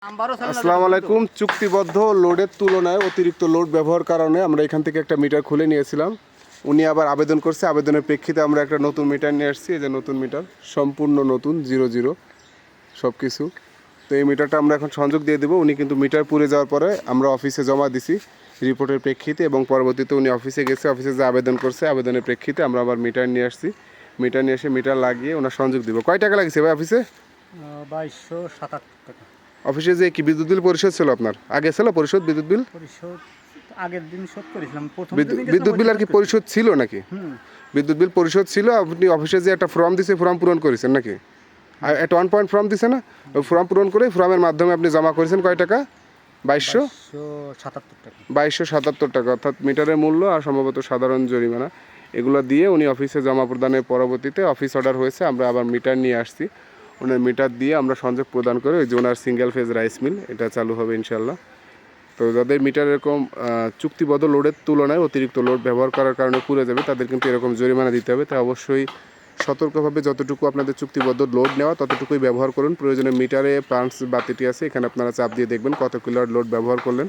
আসসালামু আলাইকুম। চুক্তিবদ্ধ লোডের তুলনায় অতিরিক্ত লোড ব্যবহার কারণে আমরা এখান থেকে একটা মিটার খুলে নিয়েছিলাম। উনি আবার আবেদন করছে, আবেদনের প্রেক্ষিতে আমরা একটা নতুন মিটার নিয়ে আসছি। এই যে নতুন মিটার, সম্পূর্ণ নতুন, 00 সব কিছু। তো এই মিটারটা আমরা এখন সংযোগ দিয়ে দেবো। উনি কিন্তু মিটার পুড়ে যাওয়ার পরে আমরা অফিসে জমা দিছি রিপোর্টের প্রেক্ষিতে, এবং পরবর্তীতে উনি অফিসে গেছে, অফিসে যে আবেদন করছে আবেদনের প্রেক্ষিতে আমরা আবার মিটার নিয়ে আসছি। মিটার নিয়ে এসে মিটার লাগিয়ে ওনার সংযোগ দিব। কয় টাকা লাগছে ভাই অফিসে? 2277 টাকা। অফিসে যে কি বিদ্যুৎ বিল পরিশোধ ছিল আপনার? আগে ছিল পরিশোধ বিদ্যুৎ বিল? পরিশোধ আগের দিন শোধ করেছিলাম, প্রথম বিদ্যুৎ বিল আর কি পরিশোধ ছিল নাকি? বিদ্যুৎ বিল পরিশোধ ছিল। আপনি অফিসে যে একটা ফর্ম দিছে, ফর্ম পূরণ করেছেন নাকি? আর একটা 1 পয়েন্ট ফর্ম দিছে না? ওই ফর্ম পূরণ করে ফর্মের মাধ্যমে আপনি জমা করেছেন কয় টাকা? 2277 টাকা। 2277 টাকা, অর্থাৎ মিটারের মূল্য আর সম্ভবত সাধারণ জরিমানা, এগুলো দিয়ে উনি অফিসে জমা প্রদানের পরবর্তীতে অফিস অর্ডার হয়েছে। আমরা আবার মিটার নিয়ে আসছি। ওনার মিটার দিয়ে আমরা সংযোগ প্রদান করে ওই যে ওনার সিঙ্গেল ফেজ রাইস মিল এটা চালু হবে ইনশাল্লাহ। তো যাদের মিটার এরকম চুক্তিবদ্ধ লোডের তুলনায় অতিরিক্ত লোড ব্যবহার করার কারণে পুড়ে যাবে, তাদের কিন্তু এরকম জরিমানা দিতে হবে। তাই অবশ্যই সতর্কভাবে যতটুকু আপনাদের চুক্তিবদ্ধ লোড নেওয়া ততটুকুই ব্যবহার করুন। প্রয়োজনে মিটারে পাঞ্চ বাতিটি আছে, এখানে আপনারা চাপ দিয়ে দেখবেন কত কিলো লোড ব্যবহার করলেন।